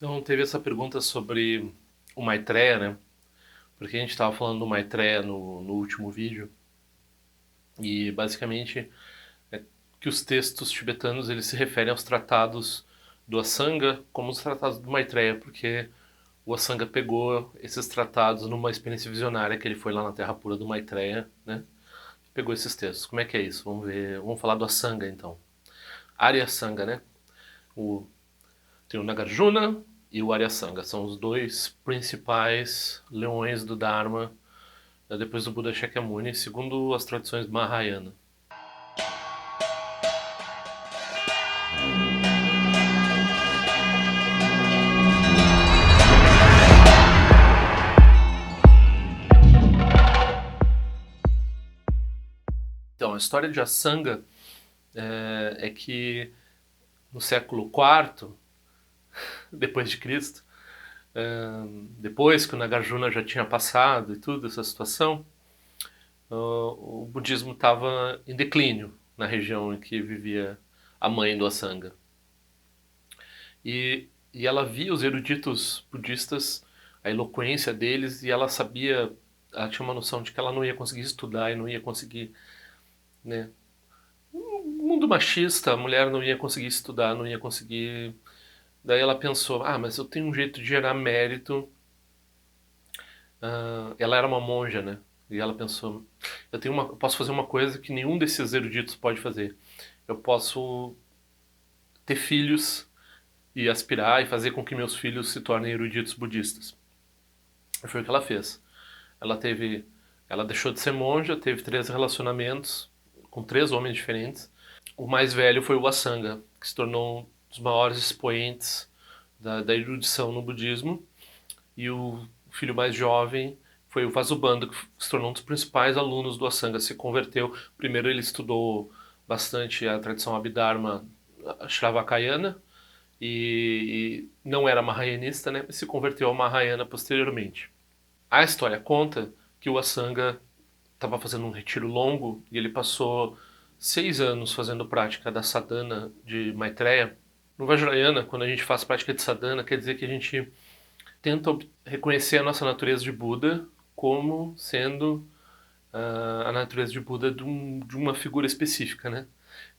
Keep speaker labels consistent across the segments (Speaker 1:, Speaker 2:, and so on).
Speaker 1: Então, teve essa pergunta sobre o Maitreya, né? Porque a gente estava falando do Maitreya no último vídeo e basicamente é que os textos tibetanos eles se referem aos tratados do Asanga como os tratados do Maitreya, porque o Asanga pegou esses tratados numa experiência visionária que ele foi lá na Terra Pura do Maitreya, né? Pegou esses textos. Como é que é isso? Vamos ver. Vamos falar do Asanga então. Arya Asanga, né? O Tem o Nagarjuna e o Aryasanga. São os dois principais leões do Dharma depois do Buda Shakyamuni, segundo as tradições Mahayana. Então, a história de Asanga é que no século IV depois de Cristo, depois que o Nagarjuna já tinha passado e tudo essa situação, o budismo estava em declínio na região em que vivia a mãe do Asanga. E ela via os eruditos budistas, a eloquência deles, e ela sabia, ela tinha uma noção de que ela não ia conseguir estudar e não ia conseguir, né? Um mundo machista, a mulher não ia conseguir estudar, não ia conseguir. Daí ela pensou, mas eu tenho um jeito de gerar mérito. Ela era uma monja, né? E ela pensou, eu posso fazer uma coisa que nenhum desses eruditos pode fazer. Eu posso ter filhos e aspirar e fazer com que meus filhos se tornem eruditos budistas. E foi o que ela fez. Ela teve, ela deixou de ser monja, teve 3 relacionamentos com 3 homens diferentes. O mais velho foi o Asanga, que se tornou um dos maiores expoentes da erudição no budismo. E o filho mais jovem foi o Vasubandhu, que se tornou um dos principais alunos do Asanga. Se converteu. Primeiro ele estudou bastante a tradição Abhidharma Shravakayana e não era Mahayanista, né? Se converteu ao Mahayana posteriormente. A história conta que o Asanga estava fazendo um retiro longo e ele passou 6 anos fazendo prática da sadhana de Maitreya. No Vajrayana, quando a gente faz prática de sadhana, quer dizer que a gente tenta reconhecer a nossa natureza de Buda como sendo a natureza de Buda de uma figura específica, né?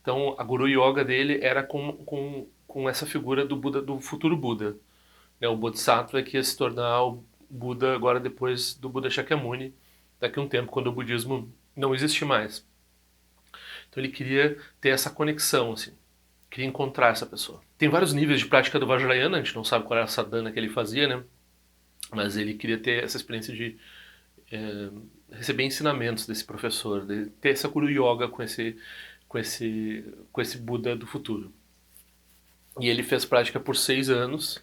Speaker 1: Então, a Guru Yoga dele era com essa figura do Buda, do futuro Buda, né? O Bodhisattva que ia se tornar o Buda agora depois do Buda Shakyamuni, daqui a um tempo, quando o budismo não existe mais. Então ele queria ter essa conexão, assim, queria encontrar essa pessoa. Tem vários níveis de prática do Vajrayana, a gente não sabe qual era a sadhana que ele fazia, né? Mas ele queria ter essa experiência de receber ensinamentos desse professor, de ter essa Guru Yoga com esse Buda do futuro. E ele fez prática por 6 anos,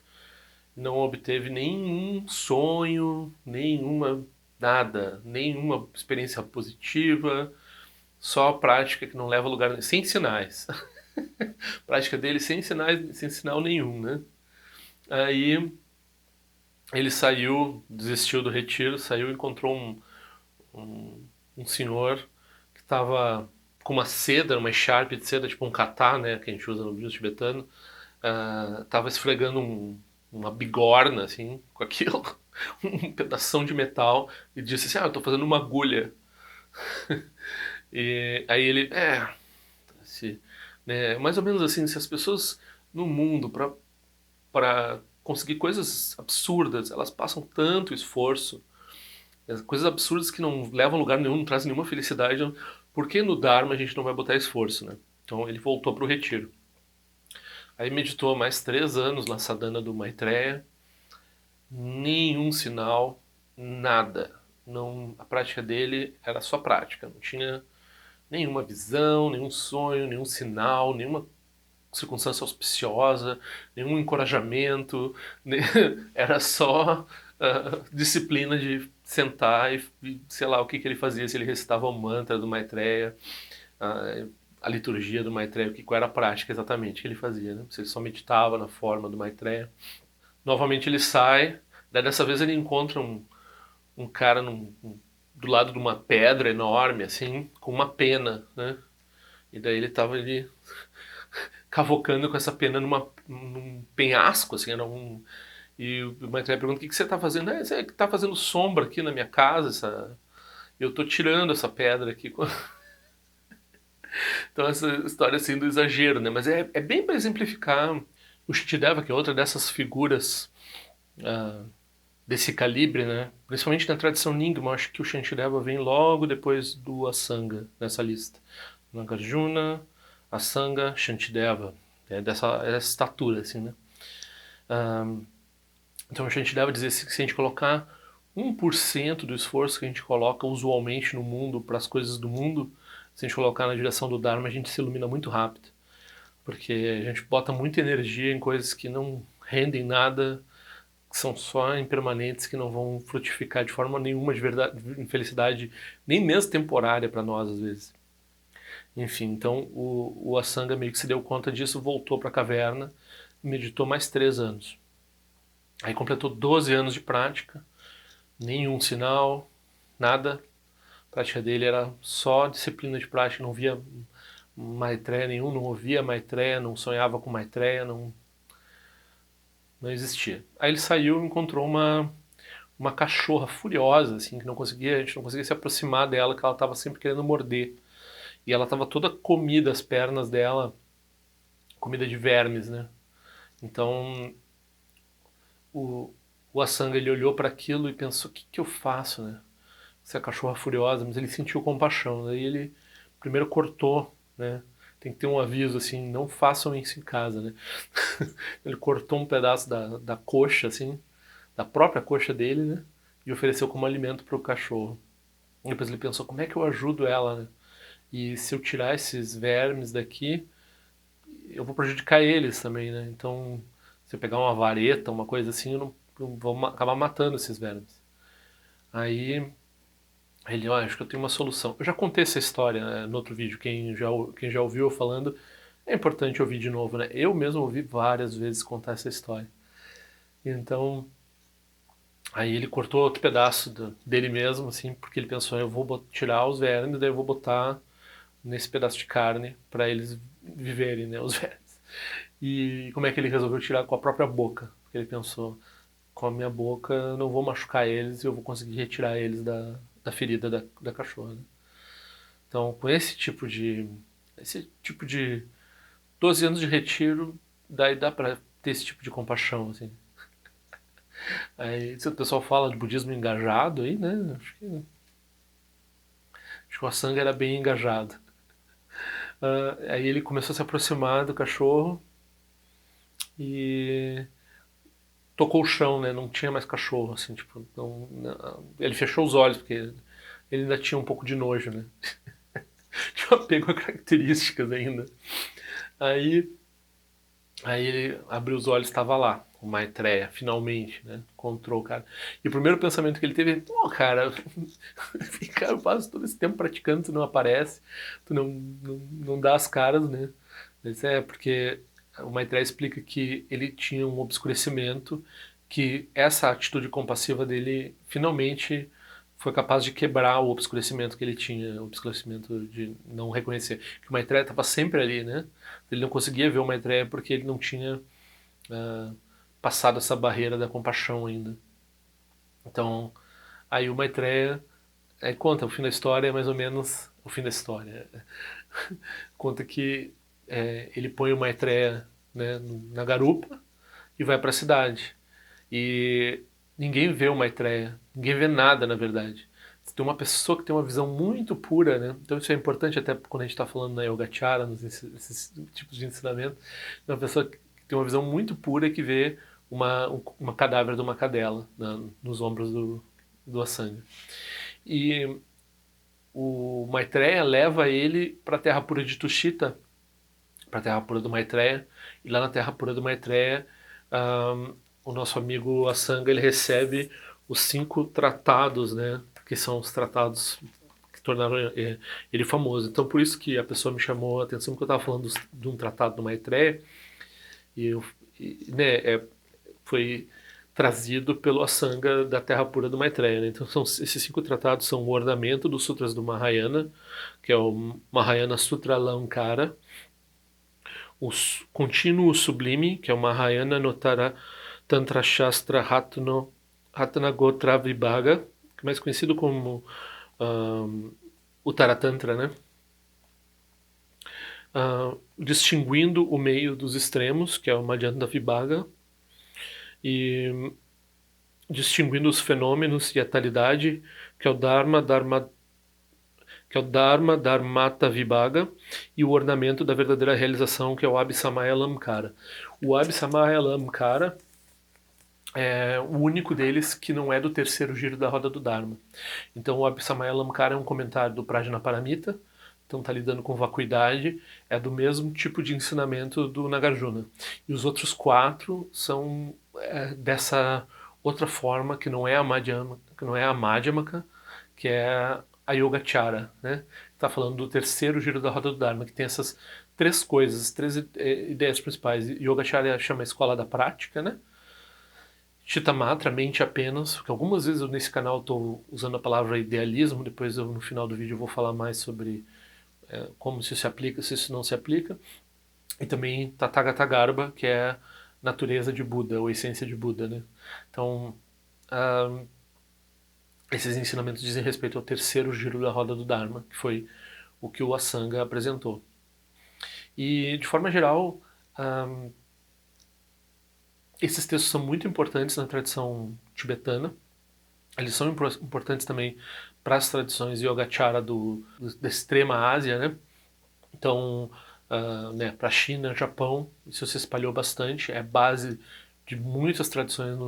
Speaker 1: não obteve nenhum sonho, nenhuma nada, nenhuma experiência positiva, só prática que não leva a lugar nenhum, sem sinais. Prática dele sem sinais, sem sinal nenhum, né? Aí ele saiu, desistiu do retiro, saiu e encontrou um senhor que estava com uma seda, uma echarpe de seda, tipo um katá, né, que a gente usa no budismo tibetano, tava esfregando uma bigorna, assim, com aquilo, um pedação de metal, e disse assim, eu tô fazendo uma agulha. E aí ele, se, né, mais ou menos assim, se as pessoas no mundo, para conseguir coisas absurdas, elas passam tanto esforço, coisas absurdas que não levam a lugar nenhum, não trazem nenhuma felicidade, por que no Dharma a gente não vai botar esforço, né? Então ele voltou para o retiro. Aí meditou mais 3 anos na sadhana do Maitreya, nenhum sinal, nada. Não, a prática dele era só prática, não tinha nenhuma visão, nenhum sonho, nenhum sinal, nenhuma circunstância auspiciosa, nenhum encorajamento, era só disciplina de sentar e sei lá o que ele fazia, se ele recitava o mantra do Maitreya, a liturgia do Maitreya, qual era a prática exatamente que ele fazia, né? Se ele só meditava na forma do Maitreya. Novamente ele sai, daí dessa vez ele encontra um cara do lado de uma pedra enorme, assim, com uma pena, né? E daí ele tava ali cavocando com essa pena num penhasco, assim, era E o Maitreya pergunta: o que você está fazendo? Você está fazendo sombra aqui na minha casa, eu estou tirando essa pedra aqui. Então essa história assim do exagero, né? Mas é bem para exemplificar o Shantideva, que é outra dessas figuras ah, desse calibre, né? Principalmente na tradição Nyingma, eu acho que o Shantideva vem logo depois do Asanga nessa lista. Nagarjuna, Asanga, Shantideva. É dessa estatura, assim, né? Então a gente deve dizer que se a gente colocar 1% do esforço que a gente coloca usualmente no mundo para as coisas do mundo, se a gente colocar na direção do Dharma, a gente se ilumina muito rápido. Porque a gente bota muita energia em coisas que não rendem nada, que são só impermanentes, que não vão frutificar de forma nenhuma de verdade, infelicidade, nem mesmo temporária para nós às vezes. Enfim, então o Asanga meio que se deu conta disso, voltou para a caverna, meditou mais 3 anos. Aí completou 12 anos de prática, nenhum sinal, nada. A prática dele era só disciplina de prática, não via Maitreya nenhum, não ouvia Maitreya, não sonhava com Maitreya, não existia. Aí ele saiu e encontrou uma cachorra furiosa, assim, que a gente não conseguia se aproximar dela, que ela estava sempre querendo morder. E ela estava toda comida, as pernas dela, comida de vermes, né? Então o Asanga ele olhou para aquilo e pensou: o que, que eu faço, né? Essa cachorra furiosa, mas ele sentiu compaixão. Daí ele primeiro cortou, né? Tem que ter um aviso assim: não façam isso em casa, né? Ele cortou um pedaço da coxa, assim, da própria coxa dele, né? E ofereceu como alimento para o cachorro. Depois ele pensou: como é que eu ajudo ela, né? E se eu tirar esses vermes daqui, eu vou prejudicar eles também, né? Então, se eu pegar uma vareta, uma coisa assim, eu vou acabar matando esses vermes. Aí ele, acho que eu tenho uma solução. Eu já contei essa história, né, no outro vídeo, quem já ouviu eu falando, é importante ouvir de novo, né? Eu mesmo ouvi várias vezes contar essa história. Então, aí ele cortou outro pedaço dele mesmo, assim, porque ele pensou: eu vou tirar os vermes, daí eu vou botar nesse pedaço de carne para eles viverem, né, os vermes. E como é que ele resolveu tirar? Com a própria boca? Porque ele pensou: com a minha boca eu não vou machucar eles e eu vou conseguir retirar eles da ferida da cachorra, né? Então, com esse tipo de 12 anos de retiro, daí dá pra ter esse tipo de compaixão, assim. Aí, se o pessoal fala de budismo engajado aí, né? Acho que o Asanga era bem engajado. Aí ele começou a se aproximar do cachorro e tocou o chão, né? Não tinha mais cachorro, assim, tipo, ele fechou os olhos porque ele ainda tinha um pouco de nojo, né? Tinha um apego a características ainda. Aí Aí ele abriu os olhos, estava lá, o Maitreya, finalmente, né? Encontrou o cara. E o primeiro pensamento que ele teve é: pô, cara, cara, eu passo todo esse tempo praticando, tu não aparece, tu não dá as caras, né? Mas porque o Maitreya explica que ele tinha um obscurecimento, que essa atitude compassiva dele finalmente foi capaz de quebrar o obscurecimento que ele tinha, o obscurecimento de não reconhecer. Que o Maitreya estava sempre ali, né? Ele não conseguia ver o Maitreya porque ele não tinha passado essa barreira da compaixão ainda. Então, aí o Maitreya conta, o fim da história é mais ou menos o fim da história. Conta que ele põe o Maitreya, né, na garupa e vai para a cidade. E ninguém vê o Maitreya, ninguém vê nada, na verdade. Tem uma pessoa que tem uma visão muito pura, né? Então isso é importante até quando a gente está falando na Yogacara, esses tipos de ensinamento. É uma pessoa que tem uma visão muito pura que vê uma cadáver de uma cadela nos ombros do Asanga. E o Maitreya leva ele para a terra pura de Tushita, para a terra pura do Maitreya, e lá na terra pura do Maitreya, o nosso amigo Asanga ele recebe os 5 tratados, né, que são os tratados que tornaram ele famoso. Então por isso que a pessoa me chamou a atenção, porque eu estava falando de um tratado do Maitreya, e, eu, né, foi trazido pelo Asanga da Terra Pura do Maitreya, né? Então esses 5 tratados são o ornamento dos sutras do Mahayana, que é o Mahayana Sutra Alankara, o contínuo sublime, que é o Mahayana Notara Tantra Shastra Ratanagotra Vibhaga, que é mais conhecido como Uttara Tantra, né? Distinguindo o meio dos extremos, que é o Madhyanta Vibhaga, e distinguindo os fenômenos e a talidade, que é o Dharmata Vibhaga, e o ornamento da verdadeira realização, que é o Abhisamaya Lamkara. O Abhisamaya Lamkara é o único deles que não é do terceiro giro da roda do Dharma. Então o Abhisamaya Lamkara é um comentário do Prajnaparamita, então está lidando com vacuidade, é do mesmo tipo de ensinamento do Nagarjuna. E os outros 4 são dessa outra forma que não é a Madhyamaka, que é a Yogacara, né? Está falando do terceiro giro da roda do Dharma, que tem essas 3 coisas, 3 ideias principais. Yogacara chama a escola da prática, né? Chittamatra, mente apenas, porque algumas vezes eu nesse canal estou usando a palavra idealismo, depois no final do vídeo eu vou falar mais sobre como isso se aplica, se isso não se aplica. E também Tathagata Garbha, que é natureza de Buda, ou essência de Buda, né? Então, esses ensinamentos dizem respeito ao terceiro giro da roda do Dharma, que foi o que o Asanga apresentou. E, de forma geral, esses textos são muito importantes na tradição tibetana. Eles são importantes também para as tradições Yogacara da extrema Ásia, né? Então, né, para a China, Japão, isso se espalhou bastante, é base de muitas tradições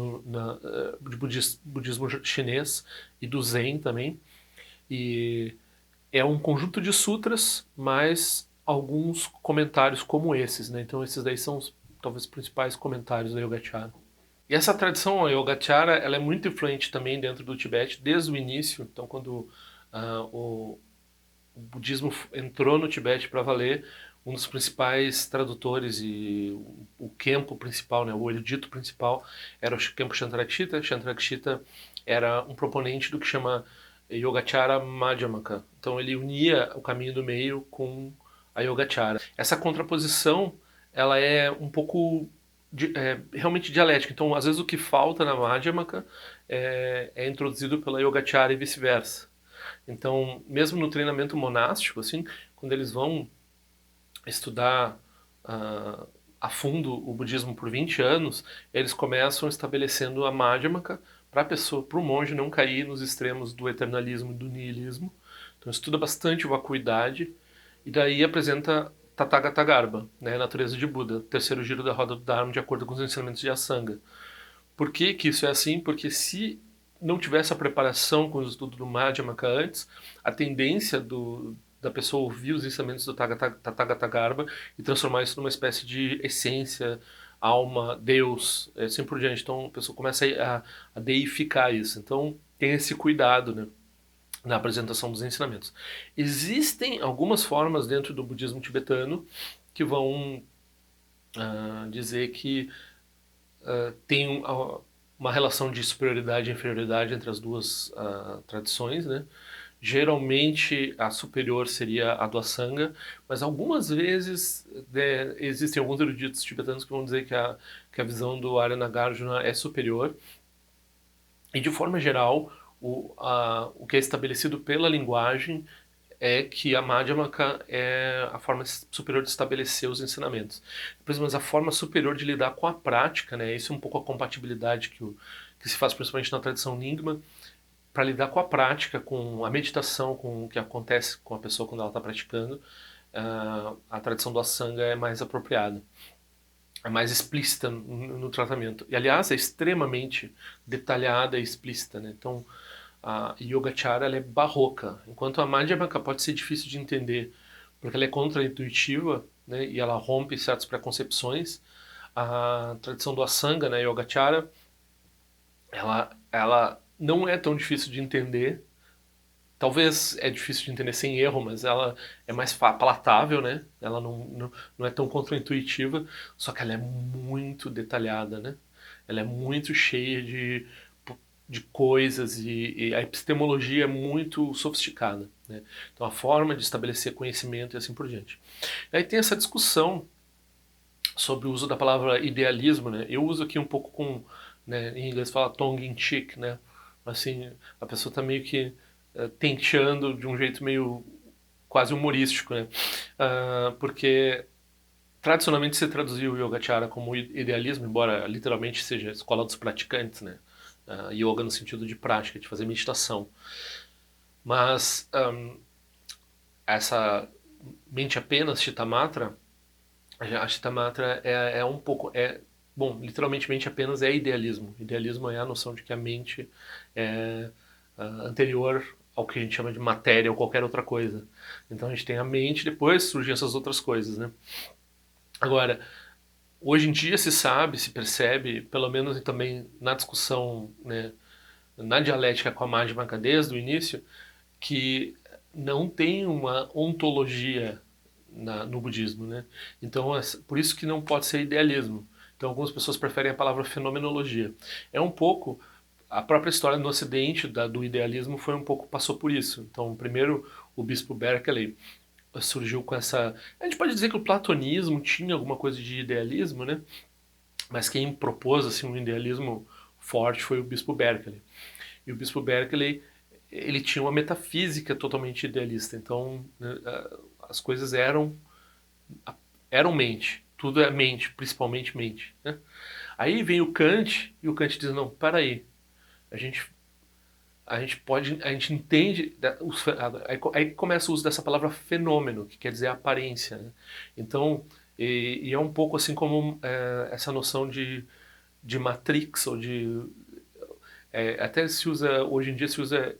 Speaker 1: de budismo chinês e do Zen também. E é um conjunto de sutras, mais alguns comentários como esses, né? Então esses daí são talvez os principais comentários da Yogacara. E essa tradição, a Yogacara, ela é muito influente também dentro do Tibete desde o início. Então quando o budismo entrou no Tibete para valer, um dos principais tradutores e o Khenpo principal, né, o erudito principal, era o Khenpo Shantarakshita. Shantarakshita era um proponente do que chama Yogacara Madhyamaka. Então ele unia o caminho do meio com a Yogacara. Essa contraposição, ela é um pouco realmente dialética. Então, às vezes o que falta na Madhyamaka é introduzido pela Yogacara e vice-versa. Então, mesmo no treinamento monástico, assim, quando eles vão estudar a fundo o budismo por 20 anos, eles começam estabelecendo a Madhyamaka para o monge não cair nos extremos do eternalismo e do niilismo. Então, estuda bastante vacuidade e daí apresenta Tathagata Garbha, né, a natureza de Buda, terceiro giro da roda do Dharma, de acordo com os ensinamentos de Asanga. Por que que isso é assim? Porque se não tivesse a preparação com o estudo do Madhyamaka antes, a tendência da pessoa ouvir os ensinamentos do Tathagata Garbha e transformar isso numa espécie de essência, alma, Deus, assim por diante. Então a pessoa começa a deificar isso. Então tem esse cuidado, né, na apresentação dos ensinamentos. Existem algumas formas dentro do budismo tibetano que vão dizer que tem uma relação de superioridade e inferioridade entre as duas tradições, né? Geralmente a superior seria a do Asanga, mas algumas vezes existem alguns eruditos tibetanos que vão dizer que a visão do Arya Nagarjuna é superior. E de forma geral, o que é estabelecido pela linguagem é que a Madhyamaka é a forma superior de estabelecer os ensinamentos. Depois, mas a forma superior de lidar com a prática, né? Isso é um pouco a compatibilidade que se faz principalmente na tradição Nyingma, para lidar com a prática, com a meditação, com o que acontece com a pessoa quando ela está praticando. A tradição do Asanga é mais apropriada, é mais explícita no tratamento. E, aliás, é extremamente detalhada e explícita, né? Então, a Yogacara ela é barroca, enquanto a Madhyamaka pode ser difícil de entender, porque ela é contra-intuitiva, né, e ela rompe certas preconcepções. A tradição do Asanga, né, Yogacara, ela não é tão difícil de entender. Talvez é difícil de entender sem erro, mas ela é mais palatável, né? Ela não é tão contra-intuitiva, só que ela é muito detalhada, né? Ela é muito cheia de coisas e a epistemologia é muito sofisticada, né? Então a forma de estabelecer conhecimento e assim por diante. Aí tem essa discussão sobre o uso da palavra idealismo, né? Eu uso aqui um pouco com, né, em inglês fala tongue in cheek, né? Assim, a pessoa está meio que tenteando de um jeito meio quase humorístico, né? Porque tradicionalmente se traduziu o Yogacara como idealismo, embora literalmente seja a escola dos praticantes, né? Yoga no sentido de prática, de fazer meditação. Mas essa mente apenas, Chittamatra, a Chittamatra é um pouco... bom, literalmente mente apenas é idealismo. Idealismo é a noção de que a mente é anterior ao que a gente chama de matéria ou qualquer outra coisa. Então a gente tem a mente, depois surgem essas outras coisas, né? Agora, hoje em dia se sabe, se percebe, pelo menos também na discussão, né, na dialética com a Madhyamaka desde o início, que não tem uma ontologia no budismo, né? Então, por isso que não pode ser idealismo. Então, algumas pessoas preferem a palavra fenomenologia. É um pouco a própria história no Ocidente do idealismo foi um pouco passou por isso. Então, primeiro o bispo Berkeley surgiu com essa. A gente pode dizer que o platonismo tinha alguma coisa de idealismo, né? Mas quem propôs assim um idealismo forte foi o bispo Berkeley. E o bispo Berkeley ele tinha uma metafísica totalmente idealista. Então, né, as coisas eram mente. Tudo é mente, principalmente mente. Né? Aí vem o Kant e o Kant diz não, para aí, a gente a gente entende aí começa o uso dessa palavra fenômeno, que quer dizer aparência, né? Então e é um pouco assim como essa noção de matrix ou de até se usa hoje em dia se usa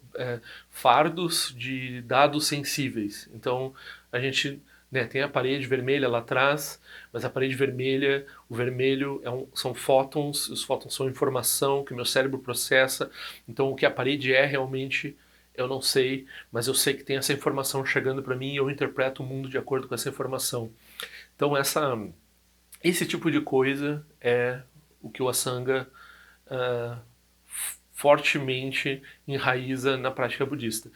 Speaker 1: fardos de dados sensíveis. Então a gente, né, tem a parede vermelha lá atrás, mas a parede vermelha, o vermelho são fótons, os fótons são informação que meu cérebro processa. Então o que a parede é realmente eu não sei, mas eu sei que tem essa informação chegando para mim e eu interpreto o mundo de acordo com essa informação. Então esse tipo de coisa é o que o Asanga uh, fortemente enraiza na prática budista.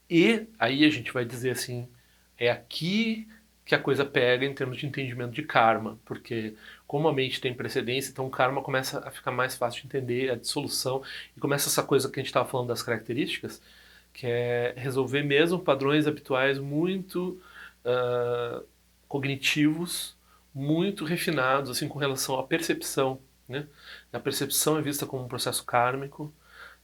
Speaker 1: E aí a gente vai dizer assim, é aqui que a coisa pega em termos de entendimento de karma, porque como a mente tem precedência, então o karma começa a ficar mais fácil de entender, a dissolução, e começa essa coisa que a gente estava falando das características, que é resolver mesmo padrões habituais muito cognitivos, muito refinados, assim, com relação à percepção, né? A percepção é vista como um processo kármico,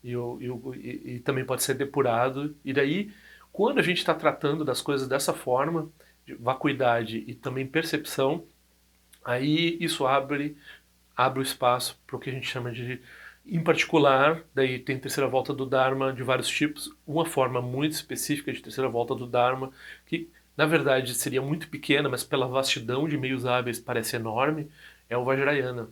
Speaker 1: e também pode ser depurado. E daí, quando a gente está tratando das coisas dessa forma, de vacuidade e também percepção, aí isso abre o espaço para o que a gente chama de, em particular, daí tem terceira volta do Dharma de vários tipos, uma forma muito específica de terceira volta do Dharma, que na verdade seria muito pequena, mas pela vastidão de meios hábeis parece enorme, é o Vajrayana.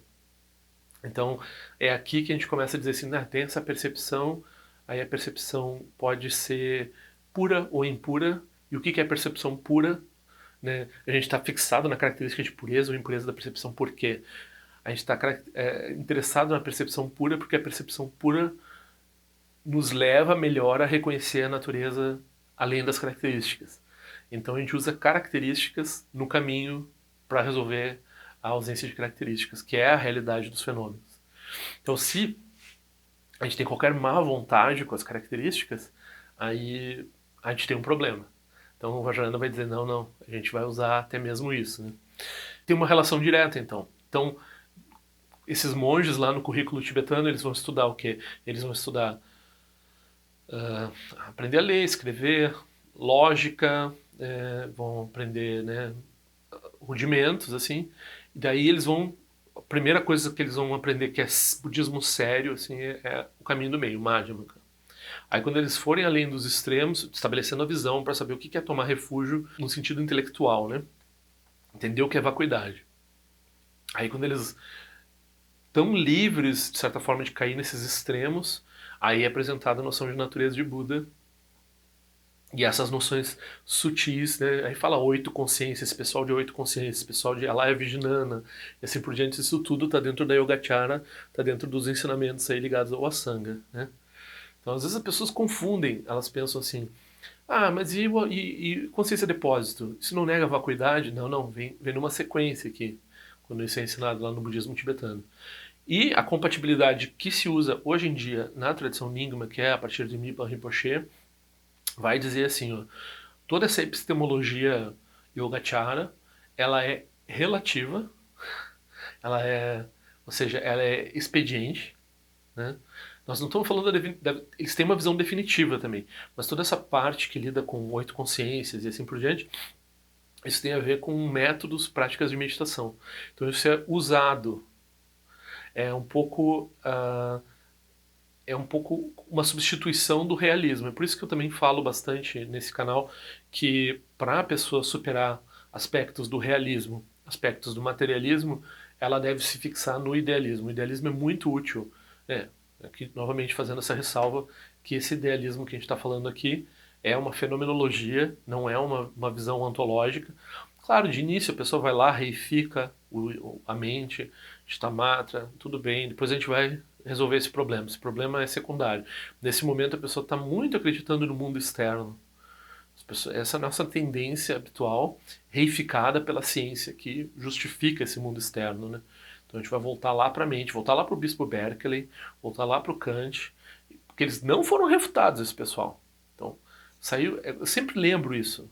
Speaker 1: Então é aqui que a gente começa a dizer assim, tem essa percepção, aí a percepção pode ser pura ou impura, e o que é percepção pura? Né? A gente está fixado na característica de pureza ou impureza da percepção, por quê? A gente está interessado na percepção pura porque a percepção pura nos leva melhor a reconhecer a natureza além das características. Então a gente usa características no caminho para resolver a ausência de características, que é a realidade dos fenômenos. Então, se a gente tem qualquer má vontade com as características, aí a gente tem um problema. Então o Vajrayana vai dizer, não, não, a gente vai usar até mesmo isso. Né? Tem uma relação direta, então. Então, esses monges lá no currículo tibetano, eles vão estudar o quê? Eles vão estudar aprender a ler, escrever, lógica, vão aprender, né, rudimentos, assim. E daí eles vão... A primeira coisa que eles vão aprender que é budismo sério, assim, é o caminho do meio, Madhyamaka. Aí quando eles forem além dos extremos, estabelecendo a visão para saber o que é tomar refúgio no sentido intelectual, né? Entender o que é vacuidade. Aí quando eles estão livres, de certa forma, de cair nesses extremos, aí é apresentada a noção de natureza de Buda e essas noções sutis, né? Aí fala oito consciências, esse pessoal de oito consciências, esse pessoal de Alaya Vijnana, e assim por diante. Isso tudo está dentro da Yogacara, está dentro dos ensinamentos aí ligados ao Asanga, né? Então às vezes as pessoas confundem, elas pensam assim, mas e consciência depósito? Isso não nega a vacuidade? Não, não, vem numa sequência aqui. quando isso é ensinado lá no budismo tibetano. E a compatibilidade que se usa hoje em dia na tradição Nyingma, que é a partir de Mipa Rinpoche, vai dizer assim, ó, toda essa epistemologia Yogacara, ela é relativa, ela é, ou seja, ela é expediente, né? Nós não estamos falando eles têm uma visão definitiva também, mas toda essa parte que lida com 8 consciências e assim por diante, isso tem a ver com métodos, práticas de meditação. Então isso é usado, é um pouco uma substituição do realismo. É por isso que eu também falo bastante nesse canal que para a pessoa superar aspectos do realismo, aspectos do materialismo, ela deve se fixar no idealismo. O idealismo é muito útil. Aqui novamente fazendo essa ressalva que esse idealismo que a gente está falando aqui é uma fenomenologia, não é uma visão ontológica. Claro, de início a pessoa vai lá, reifica a mente, Chitamatra, tudo bem, depois a gente vai resolver esse problema. Esse problema é secundário. Nesse momento a pessoa está muito acreditando no mundo externo. Essa é a nossa tendência habitual, reificada pela ciência, que justifica esse mundo externo, né? Então a gente vai voltar lá para a mente, voltar lá para o Bispo Berkeley, voltar lá para o Kant, porque eles não foram refutados, esse pessoal. Então, saiu, eu sempre lembro isso.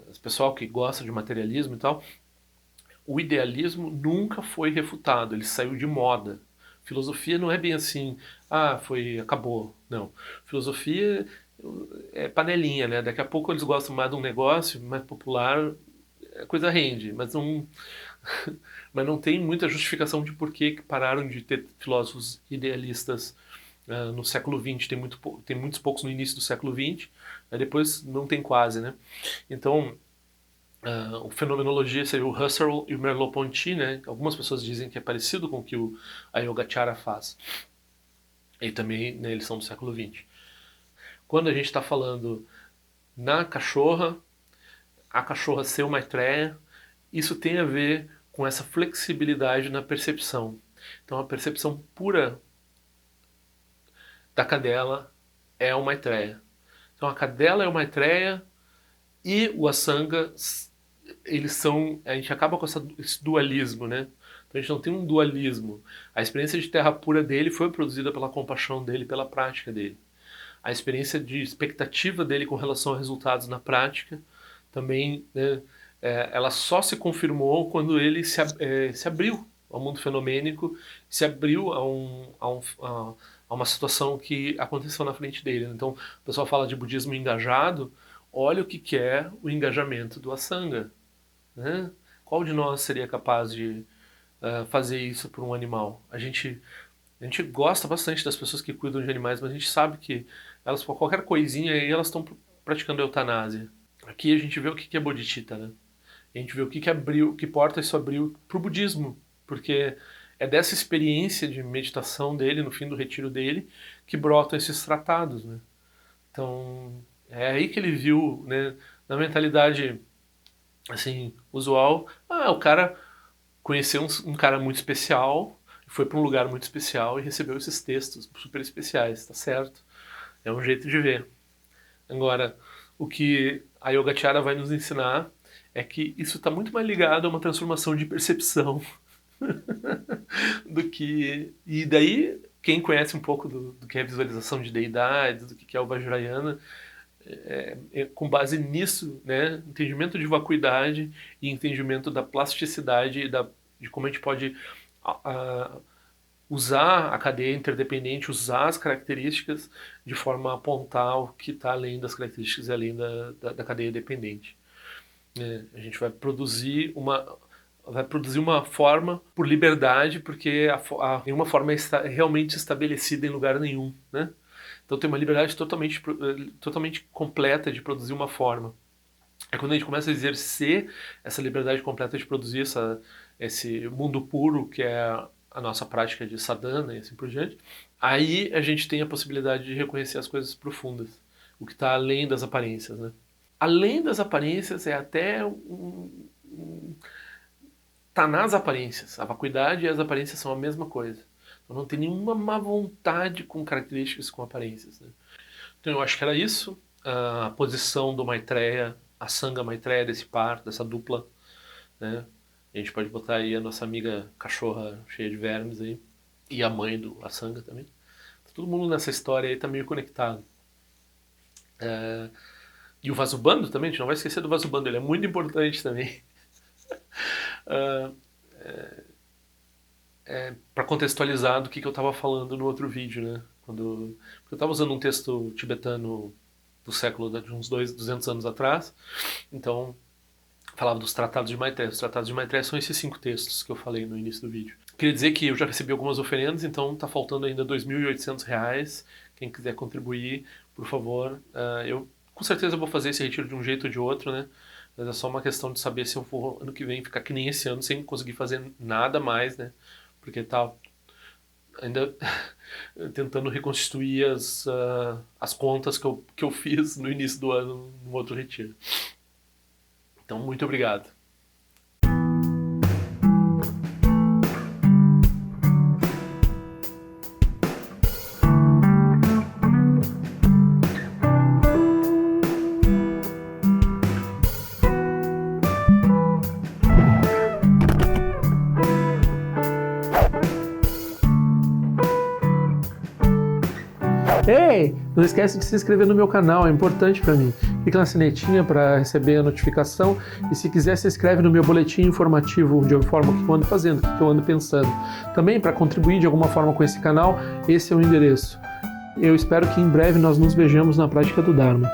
Speaker 1: Esse pessoal que gosta de materialismo e tal, o idealismo nunca foi refutado, ele saiu de moda. Filosofia não é bem assim, acabou. Não. Filosofia é panelinha, né? Daqui a pouco eles gostam mais de um negócio mais popular, a coisa rende, mas não tem muita justificação de por que pararam de ter filósofos idealistas no século XX. Tem muitos poucos no início do século XX, depois não tem quase, né? Então, o fenomenologia seria o Husserl e o Merleau-Ponty, né? Algumas pessoas dizem que é parecido com o que a Yogacara faz. E também, né, eles são do século XX. Quando a gente está falando na cachorra, a cachorra ser uma Maitreya, isso tem a ver com essa flexibilidade na percepção. Então a percepção pura da cadela é uma Maitreya. Então a cadela é uma Maitreya e o Asanga, eles são, a gente acaba com esse dualismo, né? Então a gente não tem um dualismo. A experiência de terra pura dele foi produzida pela compaixão dele, pela prática dele. A experiência de expectativa dele com relação a resultados na prática também, né, ela só se confirmou quando ele se abriu ao mundo fenomênico, se abriu a uma situação que aconteceu na frente dele. Então, o pessoal fala de budismo engajado, olha o que é o engajamento do Asanga. Né? Qual de nós seria capaz de fazer isso por um animal? A gente gosta bastante das pessoas que cuidam de animais, mas a gente sabe que elas, por qualquer coisinha aí, elas estão praticando eutanásia. Aqui a gente vê o que é bodhicitta, né? A gente vê o que abriu, que porta isso abriu para o budismo, porque é dessa experiência de meditação dele, no fim do retiro dele, que brotam esses tratados, né? Então, é aí que ele viu, né, na mentalidade, assim, usual, o cara conheceu um cara muito especial, foi para um lugar muito especial e recebeu esses textos super especiais, tá certo? É um jeito de ver. Agora, o que a Yogacara vai nos ensinar é que isso está muito mais ligado a uma transformação de percepção do que. E daí, quem conhece um pouco do que é visualização de deidades, do que é o Vajrayana, com base nisso, né, entendimento de vacuidade e entendimento da plasticidade e de como a gente pode usar a cadeia interdependente, usar as características de forma a apontar o que está além das características e além da cadeia dependente. A gente vai produzir uma forma por liberdade, porque nenhuma forma é realmente estabelecida em lugar nenhum, né? Então tem uma liberdade totalmente completa de produzir uma forma. É quando a gente começa a exercer essa liberdade completa de produzir esse mundo puro, que é a nossa prática de sadhana e assim por diante, aí a gente tem a possibilidade de reconhecer as coisas profundas, o que está além das aparências, né? Além das aparências é até tá nas aparências. A vacuidade e as aparências são a mesma coisa. Então não tem nenhuma má vontade com características com aparências, né? Então eu acho que era isso, a posição do Maitreya, a Sangha Maitreya desse par, dessa dupla, né? A gente pode botar aí a nossa amiga cachorra cheia de vermes aí. E a mãe do Asanga também. Todo mundo nessa história aí tá meio conectado. E o Vasubando também, a gente não vai esquecer do Vasubando, ele é muito importante também. Para contextualizar do que eu estava falando no outro vídeo, né? Quando eu estava usando um texto tibetano do século de uns 200 anos atrás, então falava dos Tratados de Maitreya. Os Tratados de Maitreya são esses 5 textos que eu falei no início do vídeo. Queria dizer que eu já recebi algumas oferendas, então tá faltando ainda R$ 2.800. Quem quiser contribuir, por favor. Eu com certeza vou fazer esse retiro de um jeito ou de outro, né? Mas é só uma questão de saber se eu vou ano que vem ficar que nem esse ano, sem conseguir fazer nada mais, né? Porque tá ainda tentando reconstituir as contas que eu fiz no início do ano no outro retiro. Então, muito obrigado. Ei, não esquece de se inscrever no meu canal, é importante para mim. Clica na sinetinha para receber a notificação e se quiser se inscreve no meu boletim informativo de forma que eu ando fazendo, o que eu ando pensando. Também para contribuir de alguma forma com esse canal, esse é o endereço. Eu espero que em breve nós nos vejamos na prática do Dharma.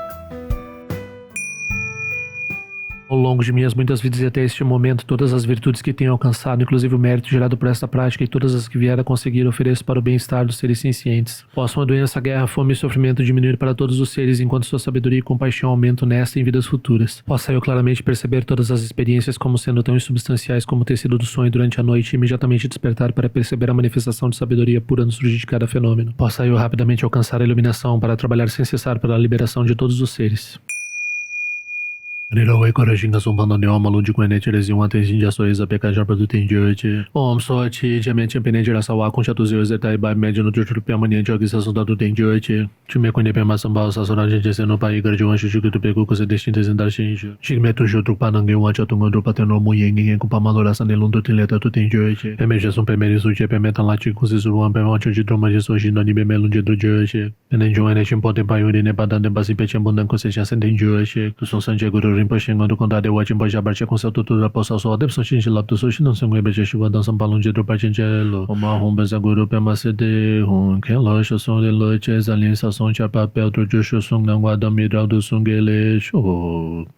Speaker 1: Ao longo de minhas muitas vidas e até este momento, todas as virtudes que tenho alcançado, inclusive o mérito gerado por esta prática e todas as que vier a conseguir, ofereço para o bem-estar dos seres sencientes. Possam a doença, a guerra, a fome e o sofrimento diminuir para todos os seres, enquanto sua sabedoria e compaixão aumentam nesta e em vidas futuras. Possa eu claramente perceber todas as experiências como sendo tão insubstanciais como o tecido do sonho durante a noite e imediatamente despertar para perceber a manifestação de sabedoria pura no surgir de cada fenômeno. Possa eu rapidamente alcançar a iluminação para trabalhar sem cessar pela liberação de todos os seres. Nirawe Korajinga Sumpano Neoma Lundi Kwene Cherezi Wante Jinja Soiza Peka Jarpa do Tenjote Om Sochi Jamen Champene Jirasawa Kuncha Tuzio Zetai Bai Mediano Tutu Piamani Jogisa Sunda do Tenjote Chime Kwene Pema Sambao Sasora Gente Seno Pai Garde Wanshi Chico Tu Pegu Kose Destinta Zendar Shinju Shigme Tujo Trupanangue Wancha Tungondo Pateno Muyengi Kupa Malora Sanelundu Tinleta Tu Tenjote Emeja Sum Pemeri Suche Pemetan Lati Kusizuruan Pemancho de Droma de Soji Nani Bemelunde do Jote Enenjo Ene Chimpote Payuri Nepadan de Basi Pechambundan Kosesha Sentenjote Tu Son Sanje Guru Rinpoche Ngando Condade Wachin Boja Barche com seu tutor da Poça Só Depson Shinji Lapto Sushi não Sangwe Beche Shiva Dançam Palum de Drupachinchelo Oma Rumbeza Guru Pema Sede Hun Ken Locho Son de Loche Zalin Sasson Tia Papel Trojo Sung Nangwa Damidral do Sungele Show